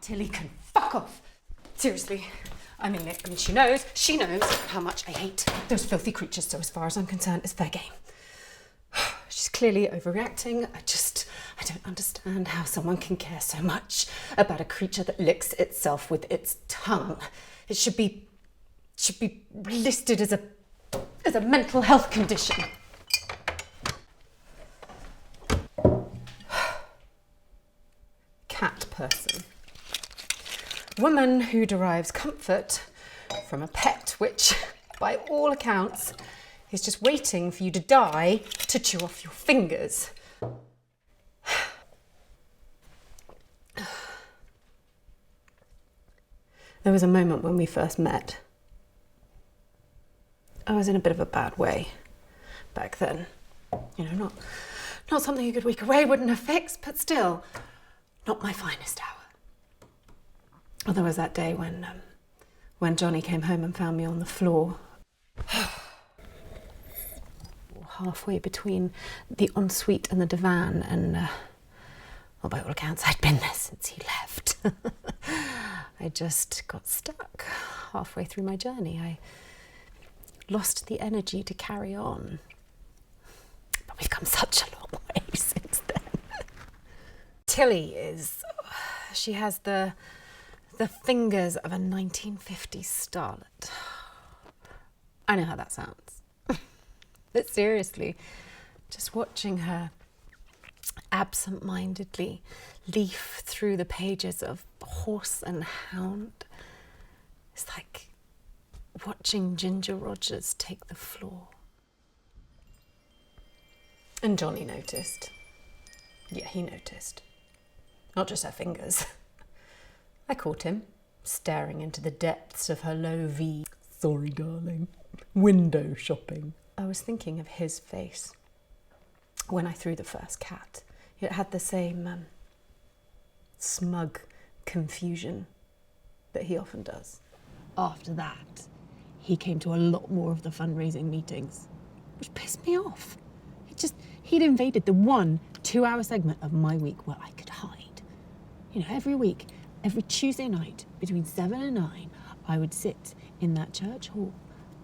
Tilly can fuck off. Seriously. I mean, she knows how much I hate those filthy creatures, so as far as I'm concerned, it's fair game. She's clearly overreacting. I don't understand how someone can care so much about a creature that licks itself with its tongue. It should be listed as a mental health condition. Cat person. Woman who derives comfort from a pet which, by all accounts, is just waiting for you to die to chew off your fingers. There was a moment when we first met. I was in a bit of a bad way back then. You know, not something a good week away wouldn't have fixed, but still, not my finest hour. Well, there was that day when Johnny came home and found me on the floor. Halfway between the ensuite and the divan, and well, by all accounts, I'd been there since he left. I just got stuck halfway through my journey. I lost the energy to carry on. But we've come such a long way since then. Tilly she has the fingers of a 1950s starlet. I know how that sounds. But seriously, just watching her absent-mindedly leaf through the pages of Horse and Hound is like watching Ginger Rogers take the floor. And Johnny noticed. Yeah, he noticed. Not just her fingers. I caught him staring into the depths of her low V. Sorry, darling. Window shopping. I was thinking of his face when I threw the first cat. It had the same smug confusion that he often does. After that, he came to a lot more of the fundraising meetings, which pissed me off. He'd invaded the 1 2-hour segment of my week where I could hide. You know, every week, every Tuesday night between 7 and 9, I would sit in that church hall,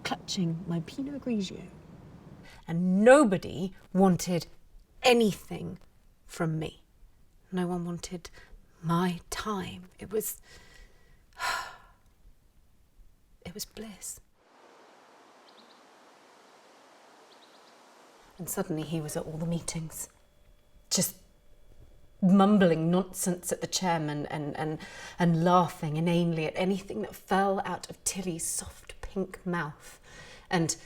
clutching my Pinot Grigio. And nobody wanted anything from me. No one wanted my time. It was bliss. And suddenly he was at all the meetings, just mumbling nonsense at the chairman and laughing inanely at anything that fell out of Tilly's soft pink mouth, and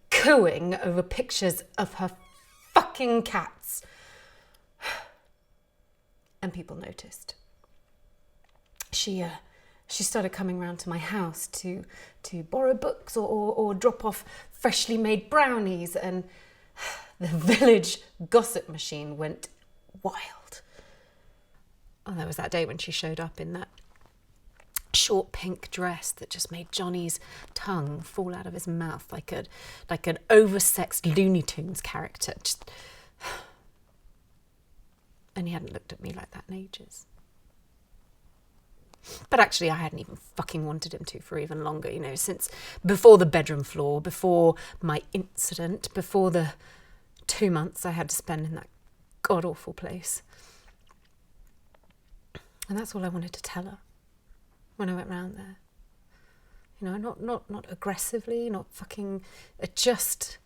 cooing over pictures of her fucking cats. And people noticed. She started coming round to my house to borrow books or drop off freshly made brownies, and the village gossip machine went wild. Oh, there was that day when she showed up in that short pink dress that just made Johnny's tongue fall out of his mouth like an oversexed Looney Tunes character. And he hadn't looked at me like that in ages. But actually, I hadn't even fucking wanted him to for even longer, you know, since before the bedroom floor, before my incident, before the 2 months I had to spend in that god-awful place. And that's all I wanted to tell her when I went round there. You know, not aggressively, not fucking, just...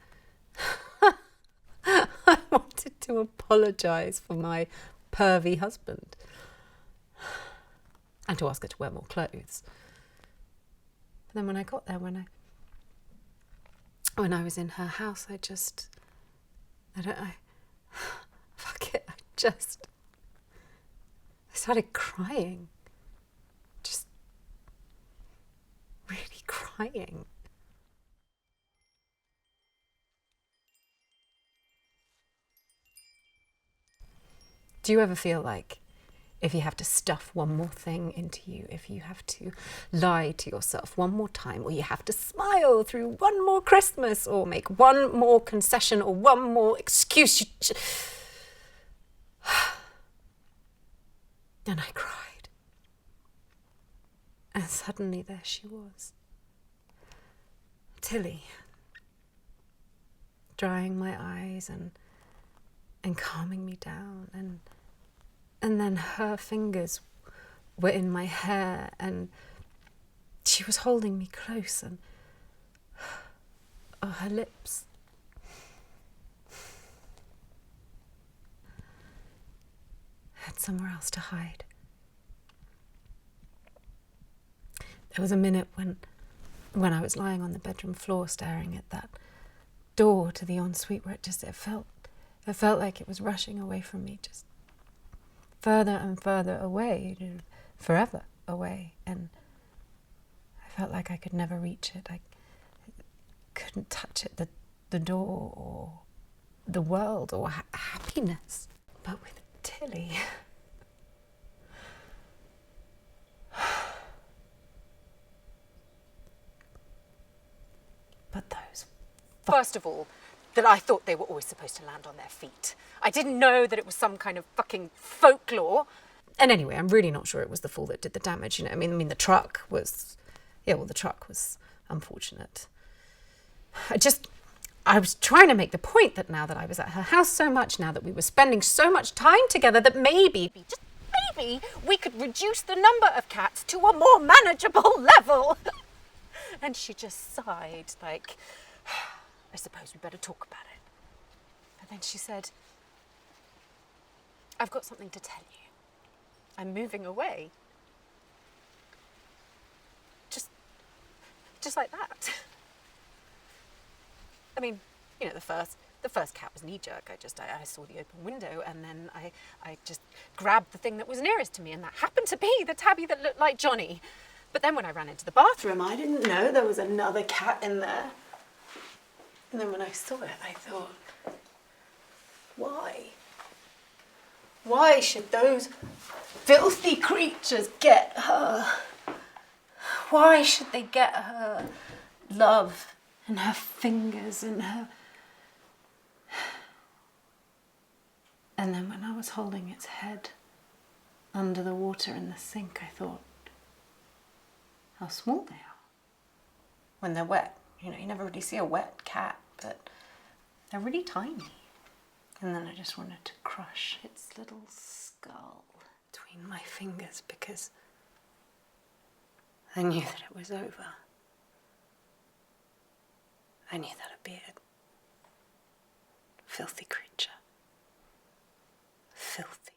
I wanted to apologise for my pervy husband. And to ask her to wear more clothes. But then when I got there, when I was in her house, I started crying. Just really crying. Do you ever feel like if you have to stuff one more thing into you, if you have to lie to yourself one more time, or you have to smile through one more Christmas, or make one more concession, or one more excuse, And I cried. And suddenly there she was. Tilly. Drying my eyes and calming me down. And then her fingers were in my hair and she was holding me close and her lips. I had somewhere else to hide. There was a minute when I was lying on the bedroom floor staring at that door to the ensuite where it felt like it was rushing away from me, just further and further away, forever away, and I felt like I could never reach it. I couldn't touch it, the door or the world or happiness. But with Tilly, but those, first of all, that I thought they were always supposed to land on their feet. I didn't know that it was some kind of fucking folklore. And anyway, I'm really not sure it was the fall that did the damage. You know, I mean, the truck was, the truck was unfortunate. I was trying to make the point that now that I was at her house so much, now that we were spending so much time together, that maybe, just maybe, we could reduce the number of cats to a more manageable level. And she just sighed, like, I suppose we better talk about it. And then she said, I've got something to tell you. I'm moving away. Just like that. I mean, you know, the first cat was knee-jerk. I saw the open window and then I just grabbed the thing that was nearest to me, and that happened to be the tabby that looked like Johnny. But then when I ran into the bathroom, I didn't know there was another cat in there. And then when I saw it, I thought, why? Why should those filthy creatures get her? Why should they get her love and her fingers and her... And then when I was holding its head under the water in the sink, I thought, how small they are. When they're wet, you know, you never really see a wet cat, but they're really tiny. And then I just wanted to crush its little skull between my fingers because I knew that it was over. I knew that it'd be it. Filthy creature. Filthy.